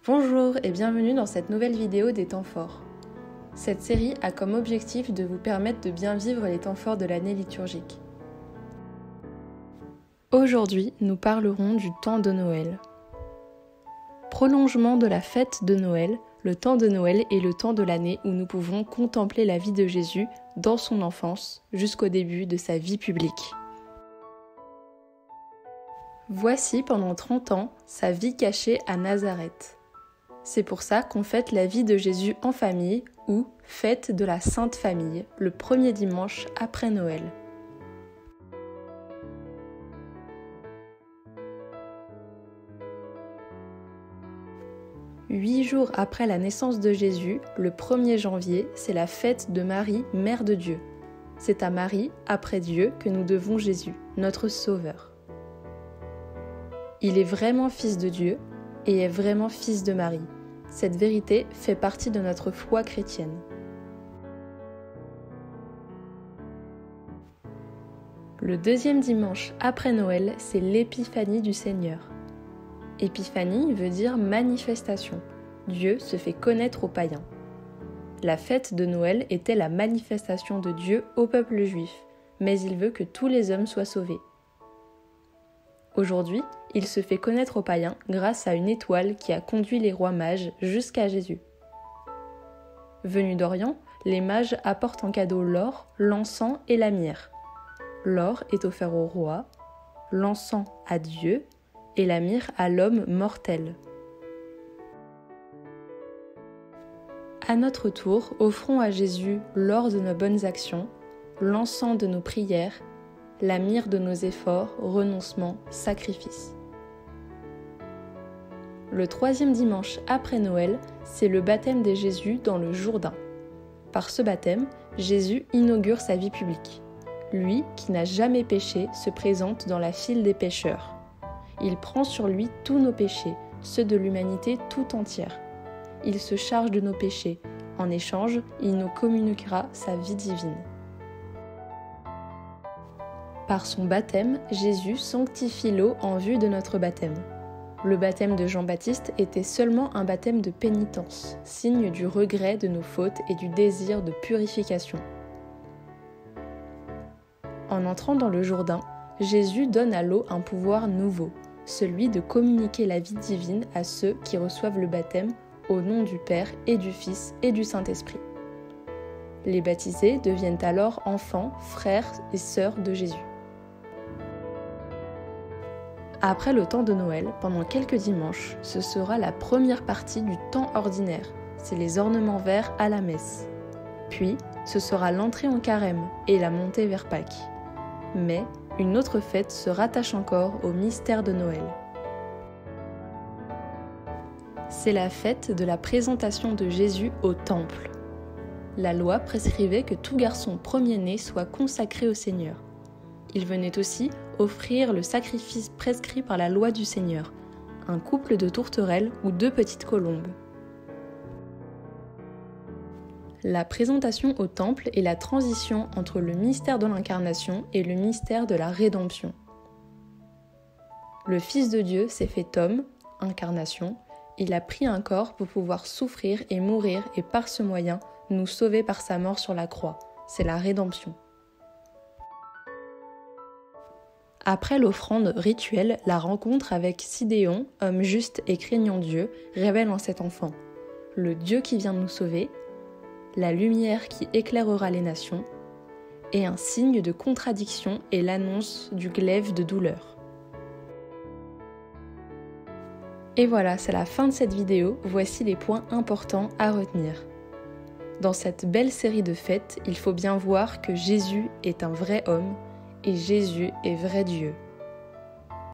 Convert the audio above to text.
Bonjour et bienvenue dans cette nouvelle vidéo des temps forts. Cette série a comme objectif de vous permettre de bien vivre les temps forts de l'année liturgique. Aujourd'hui, nous parlerons du temps de Noël. Prolongement de la fête de Noël, le temps de Noël est le temps de l'année où nous pouvons contempler la vie de Jésus dans son enfance jusqu'au début de sa vie publique. Voici pendant 30 ans sa vie cachée à Nazareth. C'est pour ça qu'on fête la vie de Jésus en famille ou fête de la Sainte Famille, le premier dimanche après Noël. Huit jours après la naissance de Jésus, le 1er janvier, c'est la fête de Marie, Mère de Dieu. C'est à Marie, après Dieu, que nous devons Jésus, notre Sauveur. Il est vraiment fils de Dieu et est vraiment fils de Marie. Cette vérité fait partie de notre foi chrétienne. Le deuxième dimanche après Noël, c'est l'épiphanie du Seigneur. Épiphanie veut dire manifestation. Dieu se fait connaître aux païens. La fête de Noël était la manifestation de Dieu au peuple juif, mais il veut que tous les hommes soient sauvés. Aujourd'hui, il se fait connaître aux païens grâce à une étoile qui a conduit les rois mages jusqu'à Jésus. Venus d'Orient, les mages apportent en cadeau l'or, l'encens et la myrrhe. L'or est offert au roi, l'encens à Dieu et la myrrhe à l'homme mortel. À notre tour, offrons à Jésus l'or de nos bonnes actions, l'encens de nos prières, la myrrhe de nos efforts, renoncements, sacrifices. Le troisième dimanche après Noël, c'est le baptême de Jésus dans le Jourdain. Par ce baptême, Jésus inaugure sa vie publique. Lui, qui n'a jamais péché, se présente dans la file des pécheurs. Il prend sur lui tous nos péchés, ceux de l'humanité tout entière. Il se charge de nos péchés. En échange, il nous communiquera sa vie divine. Par son baptême, Jésus sanctifie l'eau en vue de notre baptême. Le baptême de Jean-Baptiste était seulement un baptême de pénitence, signe du regret de nos fautes et du désir de purification. En entrant dans le Jourdain, Jésus donne à l'eau un pouvoir nouveau, celui de communiquer la vie divine à ceux qui reçoivent le baptême au nom du Père et du Fils et du Saint-Esprit. Les baptisés deviennent alors enfants, frères et sœurs de Jésus. Après le temps de Noël, pendant quelques dimanches, ce sera la première partie du temps ordinaire, c'est les ornements verts à la messe. Puis, ce sera l'entrée en carême et la montée vers Pâques. Mais, une autre fête se rattache encore au mystère de Noël. C'est la fête de la présentation de Jésus au Temple. La loi prescrivait que tout garçon premier-né soit consacré au Seigneur. Il venait aussi offrir le sacrifice prescrit par la loi du Seigneur, un couple de tourterelles ou 2 petites colombes. La présentation au temple est la transition entre le mystère de l'incarnation et le mystère de la rédemption. Le Fils de Dieu s'est fait homme, incarnation, il a pris un corps pour pouvoir souffrir et mourir et par ce moyen nous sauver par sa mort sur la croix, c'est la rédemption. Après l'offrande rituelle, la rencontre avec Sidéon, homme juste et craignant Dieu, révèle en cet enfant le Dieu qui vient nous sauver, la lumière qui éclairera les nations, et un signe de contradiction et l'annonce du glaive de douleur. Et voilà, c'est la fin de cette vidéo, voici les points importants à retenir. Dans cette belle série de fêtes, il faut bien voir que Jésus est un vrai homme, et Jésus est vrai Dieu.